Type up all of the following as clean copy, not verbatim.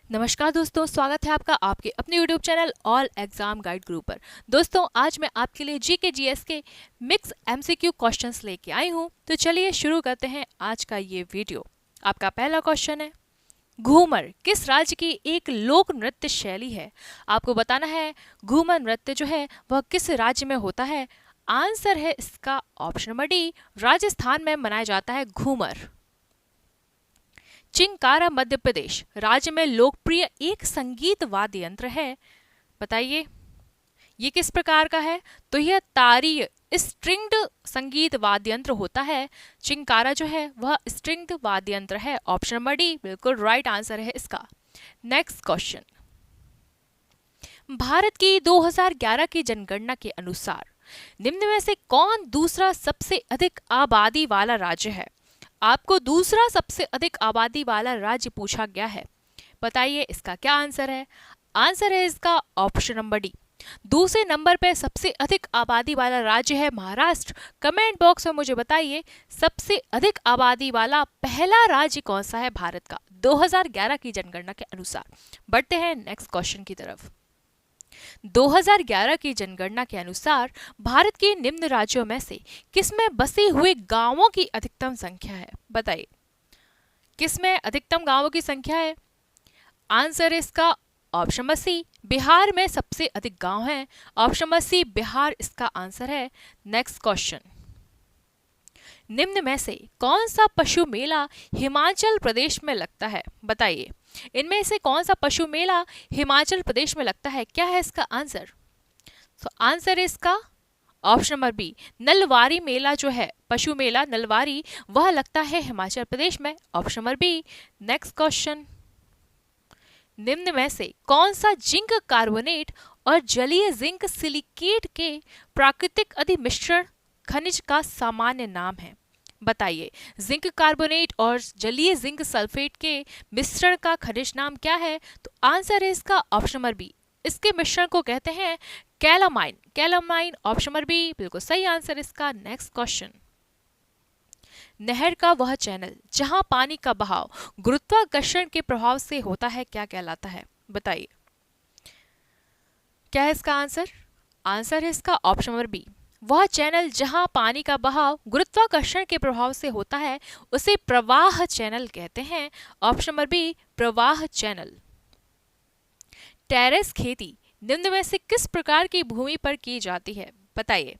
नमस्कार दोस्तों, स्वागत है आपका आपके अपने YouTube channel all exam guide group पर। दोस्तों, आज मैं आपके लिए जीके जीएस के मिक्स एमसीक्यू क्वेश्चंस लेके आई हूँ। तो चलिए शुरू करते हैं आज का ये वीडियो। आपका पहला क्वेश्चन है, घूमर किस राज्य की एक लोक नृत्य शैली है? आपको बताना है घूमर नृत्य जो है वह किस राज्य में होता है। आंसर है इसका ऑप्शन नंबर डी, राजस्थान में मनाया जाता है घूमर। चिंकारा मध्य प्रदेश राज्य में लोकप्रिय एक संगीत वाद्य यंत्र है। बताइए ये किस प्रकार का है? तो यह तारीय स्ट्रिंग्ड संगीत वाद्य यंत्र होता है। चिंकारा जो है वह स्ट्रिंग्ड वाद्य यंत्र है। ऑप्शन नंबर डी बिल्कुल राइट आंसर है इसका। नेक्स्ट क्वेश्चन, भारत की 2011 की जनगणना के अनुसार निम्न में से कौन दूसरा सबसे अधिक आबादी वाला राज्य है? आपको दूसरा सबसे अधिक आबादी वाला राज्य पूछा गया है। बताइए इसका क्या आंसर है। आंसर है इसका ऑप्शन नंबर डी, दूसरे नंबर पर सबसे अधिक आबादी वाला राज्य है महाराष्ट्र। कमेंट बॉक्स में मुझे बताइए सबसे अधिक आबादी वाला पहला राज्य कौन सा है भारत का 2011 की जनगणना के अनुसार। बढ़ते हैं नेक्स्ट क्वेश्चन की तरफ। 2011 की जनगणना के अनुसार भारत के निम्न राज्यों में से किसमें बसे हुए गांवों की अधिकतम संख्या है? बताइए किसमें अधिकतम गांवों की संख्या है। आंसर इसका ऑप्शन नंबर सी, बिहार में सबसे अधिक गांव हैं। ऑप्शन नंबर सी बिहार इसका आंसर है। नेक्स्ट क्वेश्चन, निम्न में से कौन सा पशु मेला हिमाचल प्रदेश में लगता है? बताइए इनमें से कौन सा पशु मेला हिमाचल प्रदेश में लगता है? क्या है इसका आंसर? तो आंसर है इसका ऑप्शन नंबर बी, नलवारी मेला जो है पशु मेला नलवारी वह लगता है हिमाचल प्रदेश में। Option number B. Next question, निम्न में से कौन सा जिंक कार्बोनेट और जलीय जिंक सिलिकेट के प्राकृतिक अधिमिश्रण खनिज का सामान्य नाम है? बताइए जिंक कार्बोनेट और जलीय जिंक सल्फेट के मिश्रण का खनिज नाम क्या है? तो आंसर है इसका ऑप्शन नंबर बी, इसके मिश्रण को कहते हैं calamine. Calamine option number B बिल्कुल सही आंसर इसका। नेक्स्ट क्वेश्चन, नहर का वह चैनल जहां पानी का बहाव गुरुत्वाकर्षण के प्रभाव से होता है क्या कहलाता है? बताइए क्या है इसका आंसर? आंसर है इसका ऑप्शन नंबर बी, वह चैनल जहां पानी का बहाव गुरुत्वाकर्षण के प्रभाव से होता है उसे प्रवाह चैनल कहते हैं। ऑप्शन नंबर बी प्रवाह चैनल। टेरेस खेती निम्न में से किस प्रकार की भूमि पर की जाती है? बताइए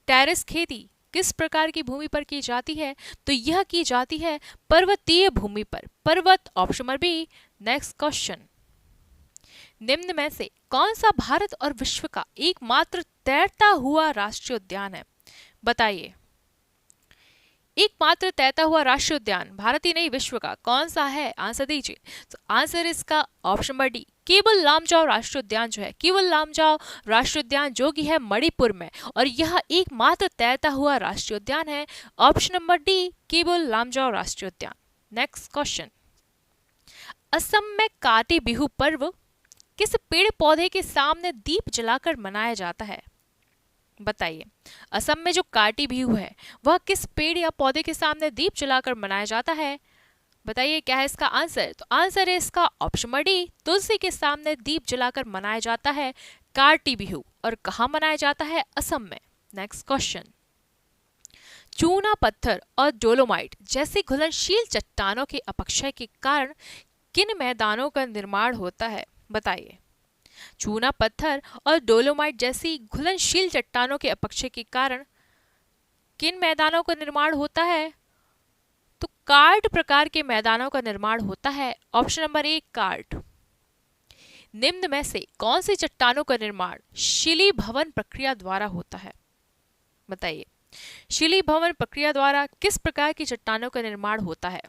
टेरेस खेती किस प्रकार की भूमि पर की जाती है? तो यह की जाती है पर्वतीय भूमि पर। पर्वत option number B. Next question, निम्न में से कौन सा भारत और विश्व का एकमात्र तैरता हुआ राष्ट्रीय उद्यान है? बताइए एकमात्र तैरता हुआ राष्ट्रीय उद्यान भारत ही नहीं विश्व का कौन सा है? आंसर दीजिए। तो आंसर इसका ऑप्शन नंबर डी, केवल लामजाओ राष्ट्रीय उद्यान जो है केवल लामजाओ राष्ट्रीय उद्यान जो कि है मणिपुर में, और यह एकमात्र तैरता हुआ राष्ट्रीय उद्यान है। ऑप्शन नंबर डी केवल लामजाओ राष्ट्रीय उद्यान। नेक्स्ट क्वेश्चन, असम में काटी बिहू पर्व किस पेड़ पौधे के सामने दीप जलाकर मनाया जाता है? बताइए असम में जो काटी बिहू है वह किस पेड़ या पौधे के सामने दीप जलाकर मनाया जाता है? बताइए क्या है इसका आंसर? तो आंसर है इसका ऑप्शन नंबर डी, तुलसी के सामने दीप जलाकर मनाया जाता है काटी बिहू। और कहाँ मनाया जाता है? असम में। नेक्स्ट क्वेश्चन, चूना पत्थर और डोलोमाइट जैसे घुलनशील चट्टानों के अपक्षय के कारण किन मैदानों का निर्माण होता है? बताइए चूना पत्थर और डोलोमाइट जैसी घुलनशील चट्टानों के अपक्षय के कारण किन मैदानों का निर्माण होता है? तो कार्ट प्रकार के मैदानों का निर्माण होता है। ऑप्शन नंबर ए कार्ट। निम्न में से कौन सी चट्टानों का निर्माण शिली भवन प्रक्रिया द्वारा होता है? बताइए शिली भवन प्रक्रिया द्वारा किस प्रकार की चट्टानों का निर्माण होता है?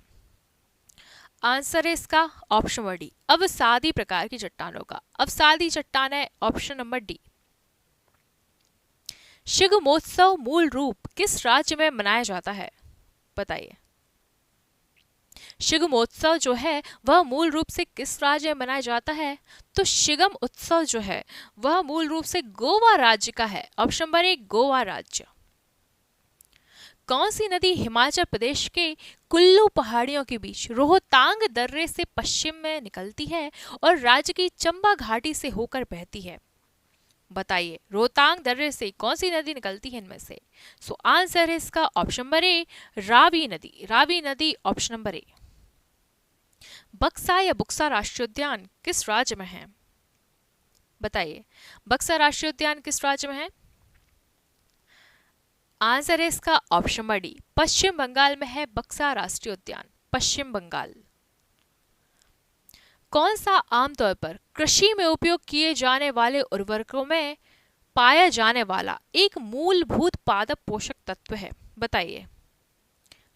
आंसर है इसका ऑप्शन नंबर डी, अवसादी प्रकार की चट्टानों का। अवसादी चट्टान है ऑप्शन नंबर डी। शिग्मोत्सव मूल रूप किस राज्य में मनाया जाता है? बताइए शिग्मोत्सव जो है वह मूल रूप से किस राज्य में मनाया जाता है? तो शिगम उत्सव जो है वह मूल रूप से गोवा राज्य का है। ऑप्शन नंबर ए गोवा राज्य। कौन सी नदी हिमाचल प्रदेश के कुल्लू पहाड़ियों के बीच रोहतांग दर्रे से पश्चिम में निकलती है और राज्य की चंबा घाटी से होकर बहती है? बताइए, रोहतांग दर्रे से कौन सी नदी निकलती है इनमें से? सो आंसर है इसका ऑप्शन नंबर ए, रावी नदी। रावी नदी ऑप्शन नंबर ए। बक्सा या बुक्सा राष्ट्रीय उद्यान किस राज्य में है? बताइए, बक्सा राष्ट्रीय उद्यान किस राज्य में है? आंसर है इसका ऑप्शन नंबर डी, पश्चिम बंगाल में है बक्सा राष्ट्रीय उद्यान, पश्चिम बंगाल। कौन सा आमतौर पर कृषि में उपयोग किए जाने वाले उर्वरकों में पाया जाने वाला एक मूलभूत पादप पोषक तत्व है? बताइए,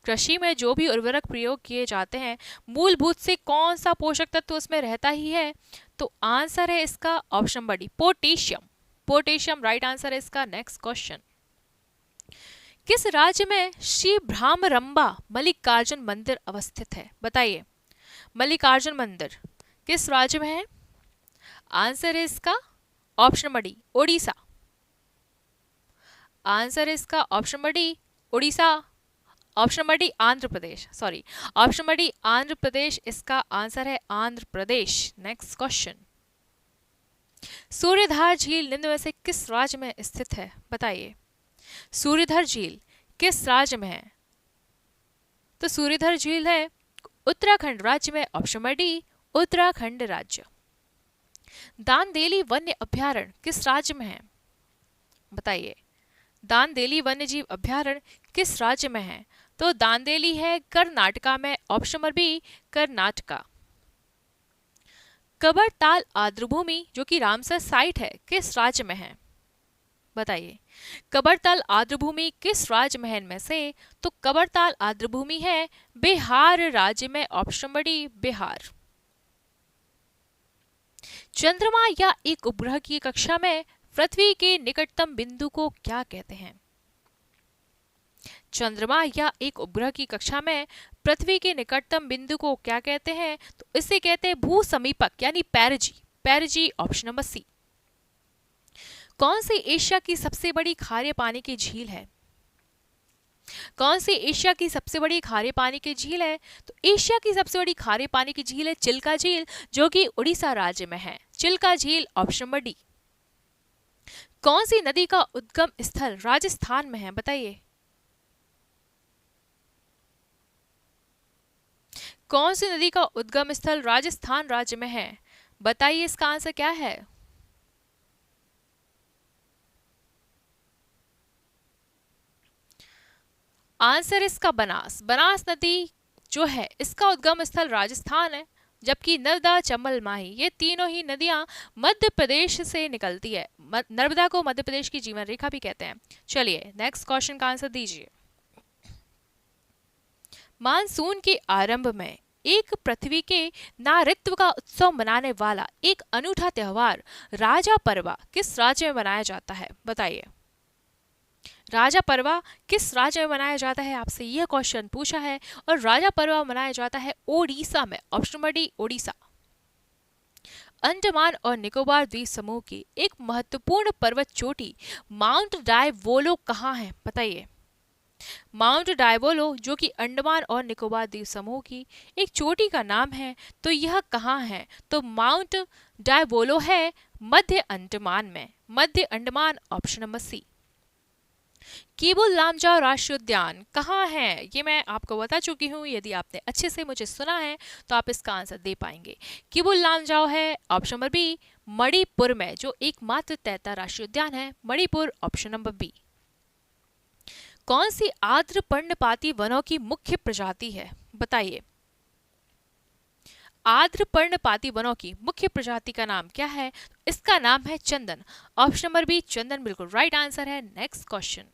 कृषि में जो भी उर्वरक प्रयोग किए जाते हैं मूलभूत से कौन सा पोषक तत्व उसमें रहता ही है? तो आंसर है इसका option number D, potassium. Potassium right answer है इसका। नेक्स्ट क्वेश्चन, किस राज्य में श्री भ्रामरंबा मल्लिकार्जुन मंदिर अवस्थित है? बताइए, मल्लिकार्जुन मंदिर किस राज्य में है? आंसर है इसका option number D, Odisha. Answer है इसका option number D, Odisha. Option number D, Andhra Pradesh. Sorry, option number D, Andhra Pradesh इसका आंसर है, आंध्र प्रदेश। नेक्स्ट क्वेश्चन, सूर्यधार झील निम्न में से किस राज्य में स्थित है? बताइए, सूर्यधार झील किस राज्य में है? तो सूर्यधार झील है उत्तराखंड राज्य में, ऑप्शन नंबर डी, उत्तराखंड राज्य। दांदेली वन्य अभ्यारण्य किस राज्य में है? बताइए, दांदेली वन्यजीव अभ्यारण्य किस राज्य में है? तो दांदेली है कर्नाटका में, option number B, Karnataka. Kabartal आर्द्रभूमि जो कि रामसर साइट है किस राज्य में है? बताइए, कबरताल आर्द्रभूमि किस राज्य में है इनमें से? तो कबरताल आर्द्रभूमि है बिहार राज्य में, ऑप्शन नंबर डी, बिहार। चंद्रमा या एक उपग्रह की कक्षा में पृथ्वी के निकटतम बिंदु को क्या कहते हैं? चंद्रमा या एक उपग्रह की कक्षा में पृथ्वी के निकटतम बिंदु को क्या कहते हैं? तो इसे कहते हैं भू समीपक यानी पेरिजी। पेरिजी ऑप्शन नंबर सी। कौन सी एशिया की सबसे बड़ी खारे पानी की झील है? कौन सी एशिया की सबसे बड़ी खारे पानी की झील है? तो एशिया की सबसे बड़ी खारे पानी की झील है चिल्का झील जो कि उड़ीसा राज्य में है, चिल्का झील ऑप्शन नंबर डी। कौन सी नदी का उद्गम स्थल राजस्थान में है? बताइए, कौन सी नदी का उद्गम स्थल राजस्थान राज्य में है? बताइए, इसका आंसर क्या है? आंसर इसका बनास। बनास नदी जो है इसका उद्गम स्थल राजस्थान है, जबकि नर्मदा, चंबल, माही ये तीनों ही नदियां मध्य प्रदेश से निकलती है। नर्मदा को मध्य प्रदेश की जीवन रेखा भी कहते हैं। चलिए नेक्स्ट क्वेश्चन का आंसर दीजिए। मानसून के आरंभ में एक पृथ्वी के नारित्व का उत्सव मनाने वाला एक अनूठा त्योहार राजा परवा किस राज्य में मनाया जाता है? बताइए, राजा परवा किस राज्य में मनाया जाता है? आपसे यह क्वेश्चन पूछा है और राजा परवा मनाया जाता है ओडिशा में, option number D, Odisha. Andaman और निकोबार द्वीप समूह की एक महत्वपूर्ण पर्वत चोटी माउंट डायवोलो कहाँ है? बताइए, माउंट डायवोलो जो कि अंडमान और निकोबार द्वीप समूह की एक चोटी का नाम है, तो यह कहाँ है? तो माउंट डायवोलो है मध्य अंडमान में, मध्य Andaman option number C. Keibul Lamjao राष्ट्रीय उद्यान कहाँ है? ये मैं आपको बता चुकी हूँ, यदि आपने अच्छे से मुझे सुना है तो आप इसका आंसर दे पाएंगे। केबुल लामजाओ है ऑप्शन नंबर बी, मणिपुर में, जो एकमात्र तैरता राष्ट्रीय उद्यान है, मणिपुर ऑप्शन नंबर बी। कौन सी आर्द्र पर्णपाती वनों की मुख्य प्रजाति है? बताइए, आर्द्र पर्णपाती वनों की मुख्य प्रजाति का नाम क्या है? इसका नाम है चंदन, ऑप्शन नंबर बी, चंदन बिल्कुल राइट आंसर है। नेक्स्ट क्वेश्चन,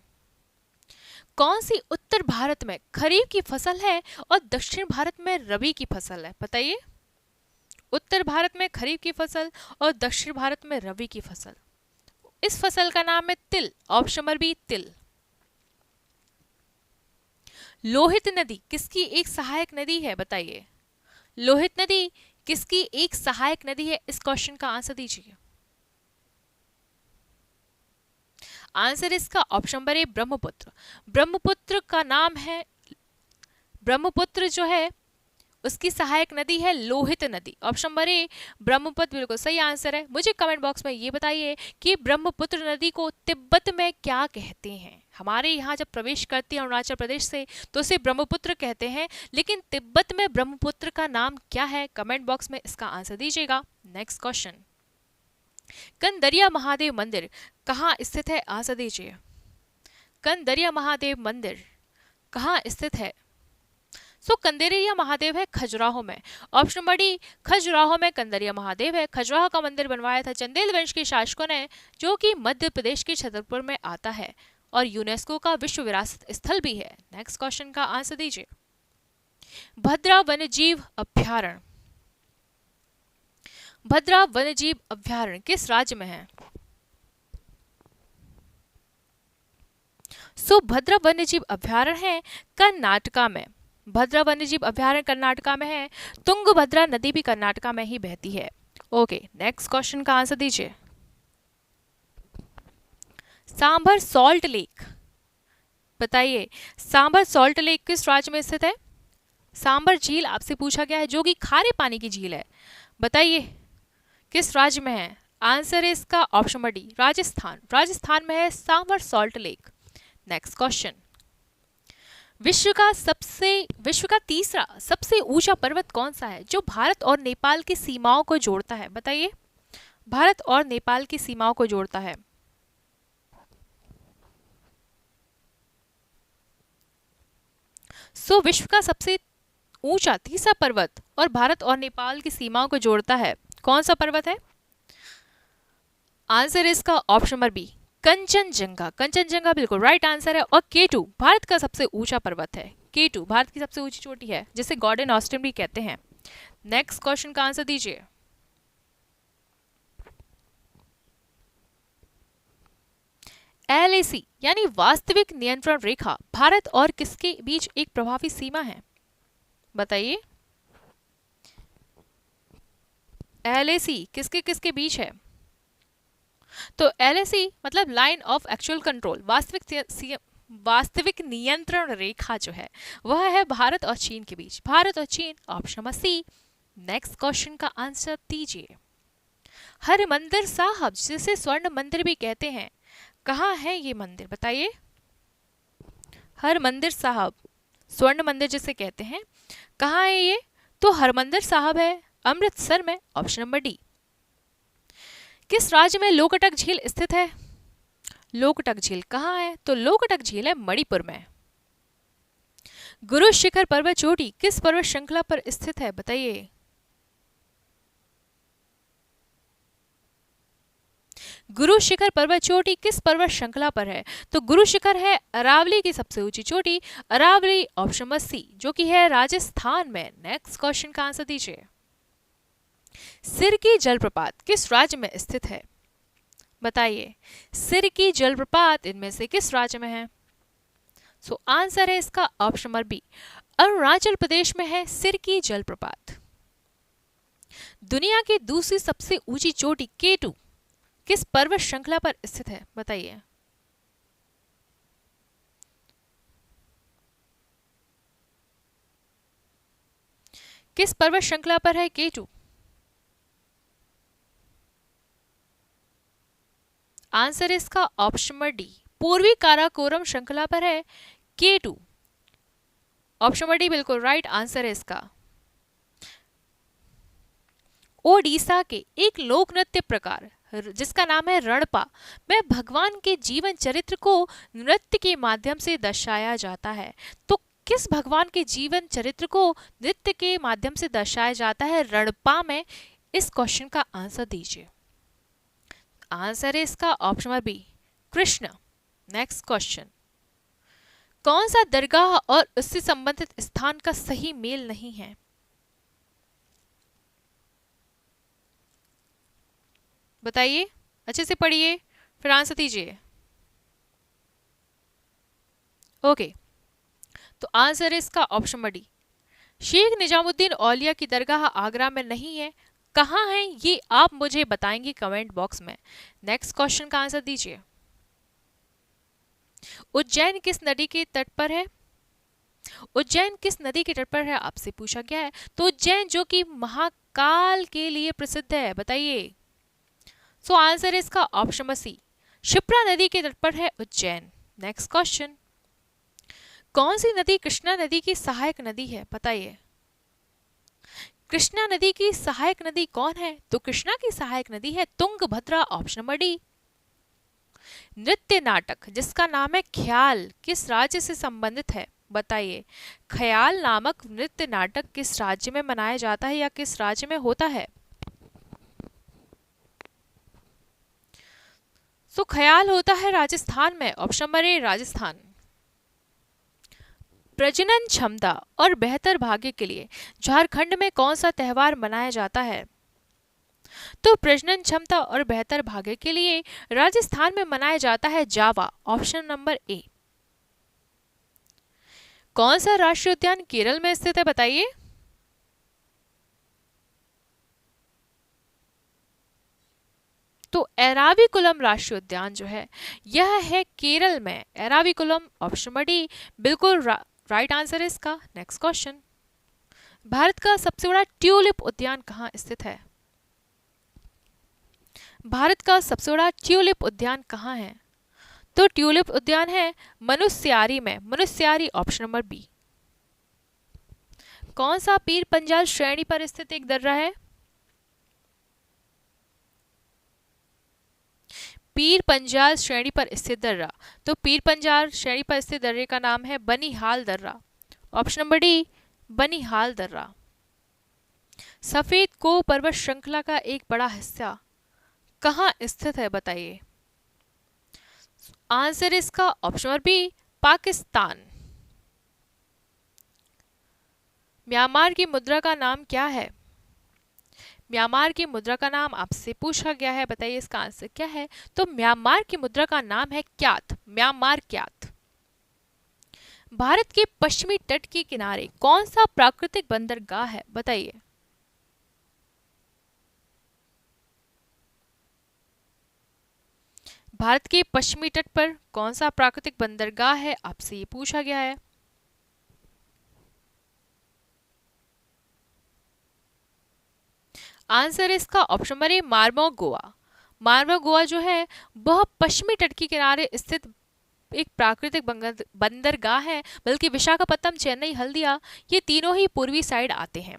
कौन सी उत्तर भारत में खरीफ की फसल है और दक्षिण भारत में रबी की फसल है? बताइए, उत्तर भारत में खरीफ की फसल और दक्षिण भारत में रबी की फसल। इस फसल का नाम है तिल, ऑप्शन नंबर बी, तिल। लोहित नदी किसकी एक सहायक नदी है? बताइए, लोहित नदी किसकी एक सहायक नदी है? इस क्वेश्चन का आंसर दीजिए। आंसर इसका ऑप्शन नंबर ए ब्रह्मपुत्र। ब्रह्मपुत्र का नाम है, ब्रह्मपुत्र जो है उसकी सहायक नदी है लोहित नदी। ऑप्शन नंबर ए ब्रह्मपुत्र बिल्कुल सही आंसर है। मुझे कमेंट बॉक्स में ये बताइए कि ब्रह्मपुत्र नदी को तिब्बत में क्या कहते हैं। हमारे यहाँ जब प्रवेश करती है अरुणाचल प्रदेश से तो उसे ब्रह्मपुत्र कहते हैं, लेकिन तिब्बत में ब्रह्मपुत्र का नाम क्या है? कमेंट बॉक्स में इसका आंसर दीजिएगा। नेक्स्ट क्वेश्चन, कंदरिया महादेव मंदिर कहाँ स्थित है? आंसर दीजिए। कंदरिया महादेव मंदिर कहाँ स्थित है? कंदरिया महादेव है खजुराहो में। ऑप्शन नंबर डी खजुराहो में कंदरिया महादेव है। खजुराहो का मंदिर बनवाया था चंदेल वंश के शासकों ने, जो कि मध्य प्रदेश के छतरपुर में आता है और यूनेस्को का विश्व विरासत स्थल भी है। नेक्स्ट क्वेश्चन का आंसर दीजिए। भद्रा वन्यजीव अभ्यारण्य, भद्रा वन्यजीव अभ्यारण्य किस राज्य में है? भद्रा वन्यजीव अभ्यारण्य है कर्नाटका में। भद्रा वन्यजीव अभ्यारण्य कर्नाटका में है। तुंगभद्रा नदी भी कर्नाटका में ही बहती है। ओके, नेक्स्ट क्वेश्चन का आंसर दीजिए। सांभर सॉल्ट लेक, बताइए सांभर सॉल्ट लेक किस राज्य में स्थित है? सांभर झील आपसे पूछा गया है, जो कि खारे पानी की झील है। बताइए किस राज्य में है? आंसर है इसका option number D Rajasthan. Rajasthan में है sambar salt lake. Next question, विश्व का तीसरा सबसे ऊंचा पर्वत कौन सा है, जो भारत और नेपाल की सीमाओं को जोड़ता है? बताइए, भारत और नेपाल की सीमाओं को जोड़ता है। विश्व का सबसे ऊंचा तीसरा पर्वत और भारत और नेपाल की सीमाओं को जोड़ता है, कौन सा पर्वत है? आंसर इसका option number B Kanchenjunga. Kanchenjunga बिल्कुल राइट आंसर है। और K2 भारत का सबसे ऊंचा पर्वत है। K2 भारत की सबसे ऊंची चोटी है, जिसे गॉर्डन ऑस्टिन भी कहते हैं। नेक्स्ट क्वेश्चन का आंसर दीजिए। LAC यानी वास्तविक नियंत्रण रेखा भारत और किसके बीच एक प्रभावी सीमा है? बताइए, LAC किसके किसके बीच है? LAC मतलब लाइन ऑफ एक्चुअल कंट्रोल, वास्तविक नियंत्रण रेखा जो है वह है भारत और चीन के बीच। भारत और चीन, option number C. Next question का आंसर दीजिए। हरमंदिर साहब, जिसे स्वर्ण मंदिर भी कहते हैं, कहाँ है ये मंदिर? बताइए, हरमंदिर साहब स्वर्ण मंदिर जिसे कहते हैं, कहाँ है ये? हरमंदिर साहब है अमृतसर में। Option number D. किस राज्य में लोकटक झील स्थित है? लोकटक झील कहाँ है? लोकटक झील है मणिपुर में। गुरु शिखर पर्वत चोटी किस पर्वत श्रृंखला पर स्थित है? बताइए, गुरु शिखर पर्वत चोटी किस पर्वत श्रृंखला पर है? गुरु शिखर है अरावली की सबसे ऊंची चोटी, अरावली, ऑप्शन नंबर सी, जो कि है राजस्थान में। नेक्स्ट क्वेश्चन का आंसर दीजिए। सिरकी जलप्रपात किस राज्य में स्थित है? बताइए, सिरकी जलप्रपात इनमें से किस राज्य में है? आंसर है इसका option number B, Arunachal Pradesh में है सिरकी जलप्रपात। दुनिया की दूसरी सबसे ऊंची चोटी K2 किस पर्वत श्रृंखला पर स्थित है? बताइए, किस पर्वत श्रृंखला पर है K2? आंसर इसका ऑप्शन नंबर डी, पूर्वी काराकोरम श्रृंखला पर है K2। ऑप्शन नंबर डी बिल्कुल राइट आंसर है इसका। ओडिशा के एक लोक नृत्य प्रकार जिसका नाम है रणपा में भगवान के जीवन चरित्र को नृत्य के माध्यम से दर्शाया जाता है। किस भगवान के जीवन चरित्र को नृत्य के माध्यम से दर्शाया जाता है रणपा में? इस क्वेश्चन का आंसर दीजिए। आंसर है इसका option number B, Krishna. Next question, कौन सा दरगाह और उससे संबंधित स्थान का सही मेल नहीं है? बताइए, अच्छे से पढ़िए फिर आंसर दीजिए। ओके, आंसर है इसका option number D, Sheikh Nizamuddin Auliya की दरगाह आगरा में नहीं है। कहाँ है ये आप मुझे बताएंगे कमेंट बॉक्स में। नेक्स्ट क्वेश्चन का आंसर दीजिए। उज्जैन किस नदी के तट पर है? उज्जैन किस नदी के तट पर है आपसे पूछा गया है। तो उज्जैन जो कि महाकाल के लिए प्रसिद्ध है, बताइए। सो आंसर इसका ऑप्शन नंबर सी, शिप्रा नदी के तट पर है उज्जैन। नेक्स्ट क्वेश्चन, कौन सी नदी कृष्णा नदी की सहायक नदी है, बताइए। कृष्णा नदी की सहायक नदी कौन है? तो कृष्णा की सहायक नदी है तुंगभद्रा, ऑप्शन नंबर डी। नृत्य नाटक जिसका नाम है ख्याल किस राज्य से संबंधित है, बताइए। ख्याल नामक नृत्य नाटक किस राज्य में मनाया जाता है या किस राज्य में होता है? सो ख्याल होता है राजस्थान में, ऑप्शन नंबर ए राजस्थान। प्रजनन क्षमता और बेहतर भाग्य के लिए झारखंड में कौन सा त्योहार मनाया जाता है? तो प्रजनन क्षमता और बेहतर भाग्य के लिए राजस्थान में मनाया जाता है जावा, ऑप्शन नंबर ए। कौन सा राष्ट्रीय उद्यान केरल में स्थित है, बताइए। तो एराविकुलम राष्ट्रीय उद्यान जो है यह है केरल में, एराविकुलम, ऑप्शन नंबर डी बिल्कुल राइट आंसर है इसका। नेक्स्ट क्वेश्चन, भारत का सबसे बड़ा ट्यूलिप उद्यान कहाँ स्थित है? भारत का सबसे बड़ा ट्यूलिप उद्यान कहाँ है? तो ट्यूलिप उद्यान है मनुस्यारी में, मनुस्यारी, ऑप्शन नंबर बी। कौन सा पीर पंजाल श्रेणी पर स्थित एक दर्रा है? पीर पंजाल श्रेणी पर स्थित दर्रा, तो पीर पंजाल श्रेणी पर स्थित दर्रे का नाम है बनिहाल दर्रा, ऑप्शन नंबर डी बनिहाल दर्रा। सफेद को पर्वत श्रृंखला का एक बड़ा हिस्सा कहाँ स्थित है, बताइए। आंसर इसका option number B Pakistan. Myanmar की मुद्रा का नाम क्या है? म्यांमार की मुद्रा का नाम आपसे पूछा गया है, बताइए इसका आंसर क्या है। तो म्यांमार की मुद्रा का नाम है क्यात, म्यांमार क्यात। भारत के पश्चिमी तट के किनारे कौन सा प्राकृतिक बंदरगाह है, बताइए। भारत के पश्चिमी तट पर कौन सा प्राकृतिक बंदरगाह है, आपसे ये पूछा गया है। आंसर इसका option number A Mormugao. Mormugao जो है वह पश्चिमी तट के किनारे स्थित एक प्राकृतिक बंदरगाह है, बल्कि विशाखापत्तनम, चेन्नई, हल्दिया ये तीनों ही पूर्वी साइड आते हैं।